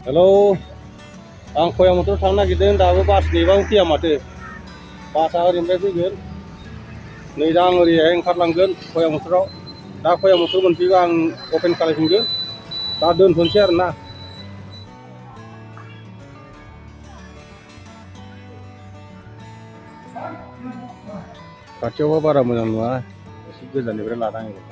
hello आं खयामथाव थांनो नागिरदों दाबो बास नेबां फैया माथो बासआ ओरैनिफ्राय फैगोन नै दा आं ओरैहाय ओंखारलांगोन खयामथाव दा खयामथाव मोनफैबा आं अपेन खालामफिनगोन दा दोनथ'नोसै आरोना खाथियावबा बारा मोजां नङा एसे गोजाननिफ्राय लाना आङो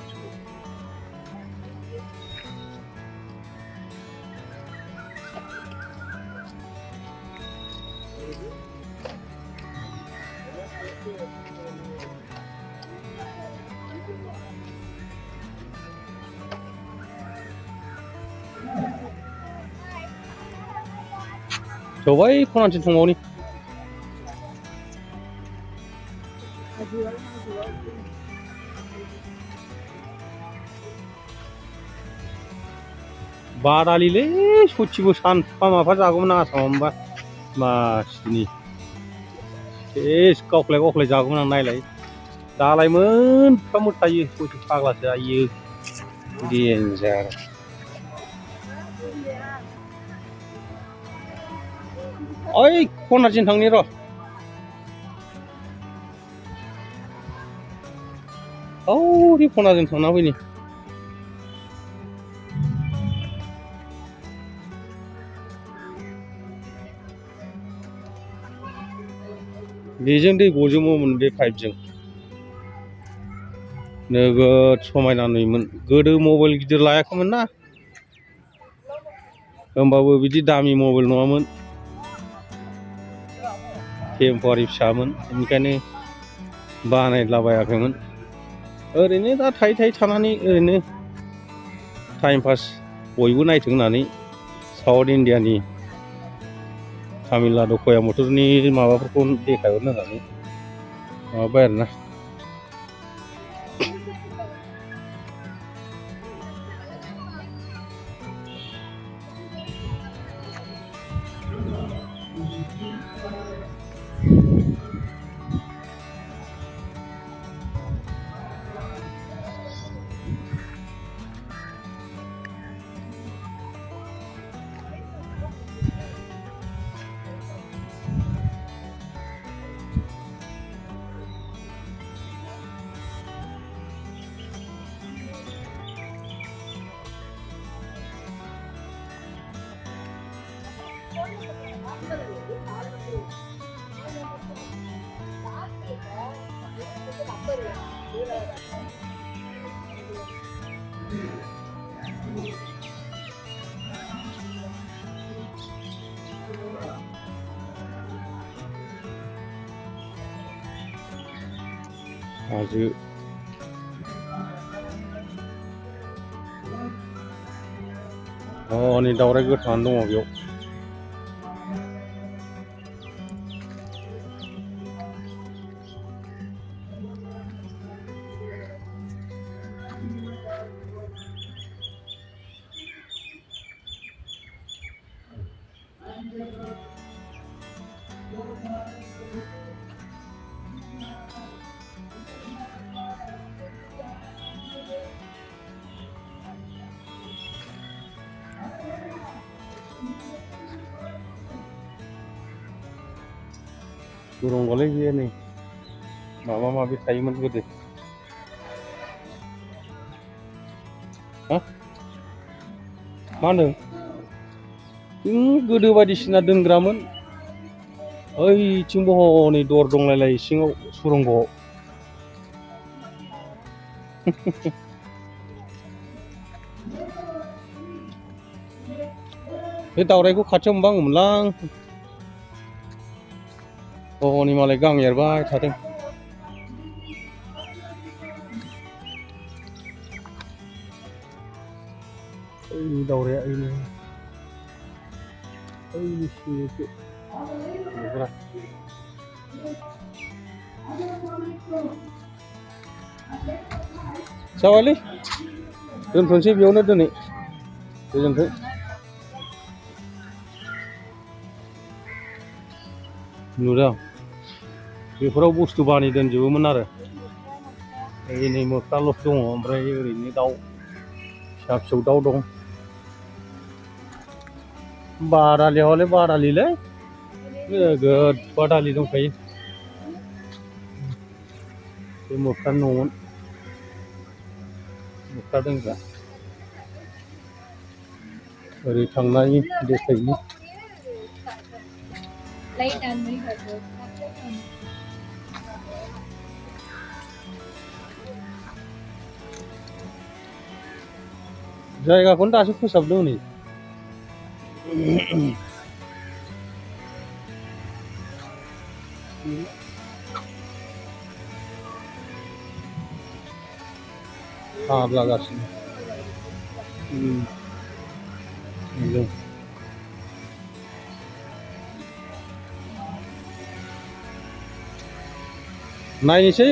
सबाय खनाथिं थांबावनि बादालिलै सयथिबो सानफा माफा जागौमोन आसामाव मोनबा मासनि सेस गावख्लाय जागौमोन आं नायलाय दालाय मोनफ्रामबो थायो सयथि फाग्लासो आयो देन्जार ओइ खनाथिं थांनि र' औ खनाजों थांना फैनि बेजों दै गजोमोमोन बे पाइपजों नोगोद समायना नुयोमोन गोदो मबाइल गिदिर लायाखैमोन ना होमबाबो बिदि दामि मबाइल नङामोन टेम्प'आरि फिसामोन बेनिखायनो बानायलाबायाखैमोन ओरैनो दा थायै थानानै ओरैनो टाइम पास बयबो नायथों होननानै साउथ इन्डियानि तामिलनाडु खयामथुरनि माबाफोरखौ देखायहरनो होननानै माबाबाय आरोना हाजो नै दावराय गोथाङानो दङ बेयाव दरंगालै बेयो नै माबा माबि थायोमोन गोदो मा होनदों गोदो बायदिसिना दोनग्रामोन ओइथिंबो हनै दर दंलायलायो सिङाव सुरंगआव बे दावरायखौ खाथियाव मोनबा हामगौमोनलां हनै मालाय गां एरबाय थादों ओइ दावराया ओइनि सिंजोंसो नुग्रा जाबायलै दोनथ'नोसै बेयावनो दिनै गोजोन्थों नुदों बेफोराव बुस्थु बानि दोनजोबोमोन आरो नै मोख्राल' दङ ओमफ्राय ओरैनो दाउ फिसा फिसौ दाउ दं बादालि हले बादालिलै नोगोद बादालि दंखायो बे मोख्रा न'मोन मोख्रा दोनग्रा ओरै थांनायनि देखायनि जायगाखौनो दासो फोसाबदों नै हाब्लागासिनो नायनोसै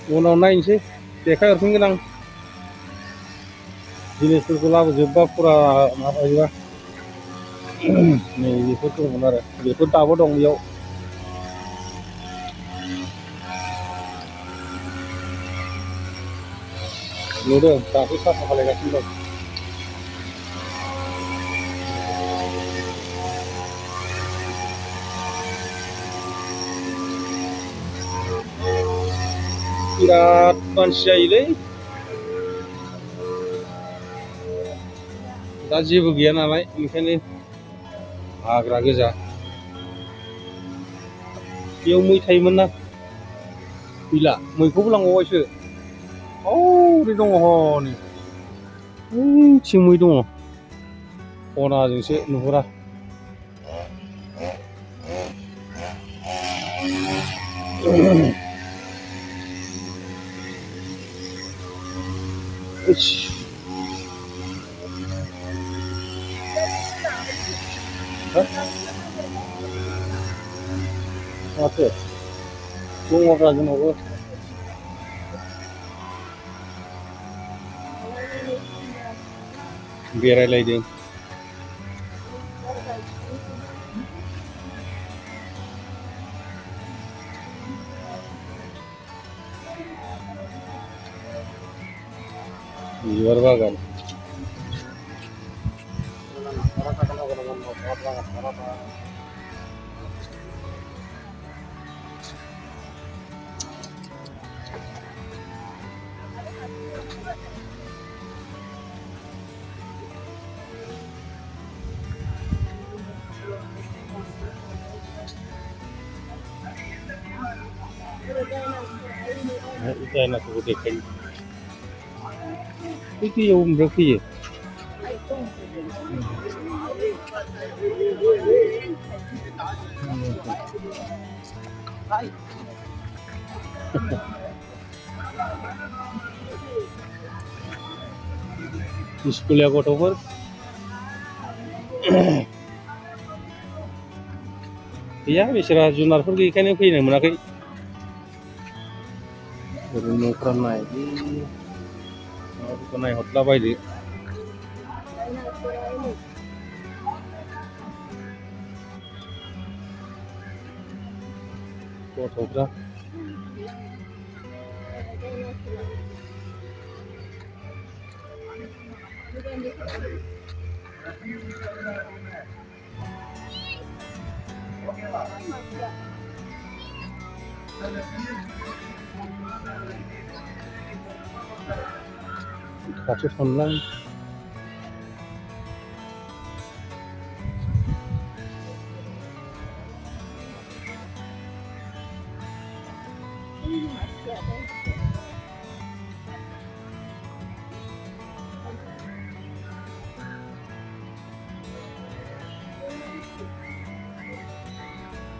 उनाव नायनोसै देखायहरफिनगोन आं जिनिसफोरखौ लाबोजोबबा फुरा माबायोबा नै बेफोर दंमोन आरो बेफोर दाबो दं बेयाव नुदों दासो साफा खालायगासिनो दं बिराद मानसि जायोलै दा जेबो गैया नालाय ओंखायनो हाग्रा गोजा बेयाव मै थायोमोन ना गैला मैखौबो लांबावबायसो ओरै दङ हनै ओइथिं मै दङ खनाजोंसो नुहुरा माथो दङब्रा जोंनावबो बेरायलायदों बिबार बागान जायनाखौबो देखायो बे दैयाव ओमफ्राय फैयो स्कुलिया गथ'फोर गैया बिसोरा जुनारफोर गैयैखायनो फैनो मोनाखै ओरै न'फ्रा नायखौ नायहरलाबायदो गथ'फ्रा खाथि थांलां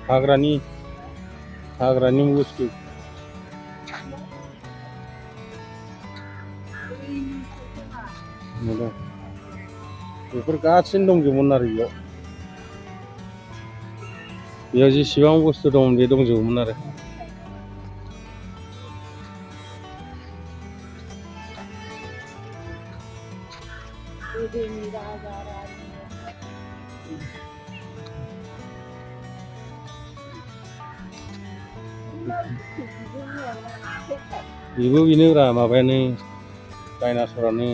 हाग्रानि बुस्थु बेफोर गासिनो दंजोबोमोन आरो बेयाव जेसेबां बुस्थु दं बे दंजोबोमोन आरो बेबो बेनोब्रा माबायानो डाइनासरानो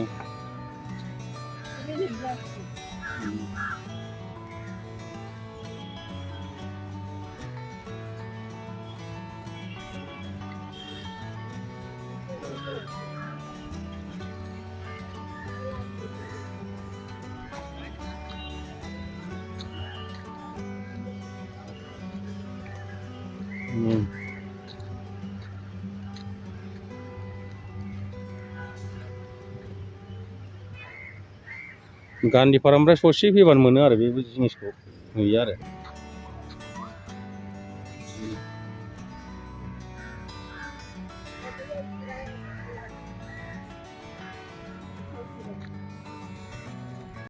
गान्धीपारानिफ्राय ससे फैबानो मोनो आरो बे जिनिसखौ नुयो आरो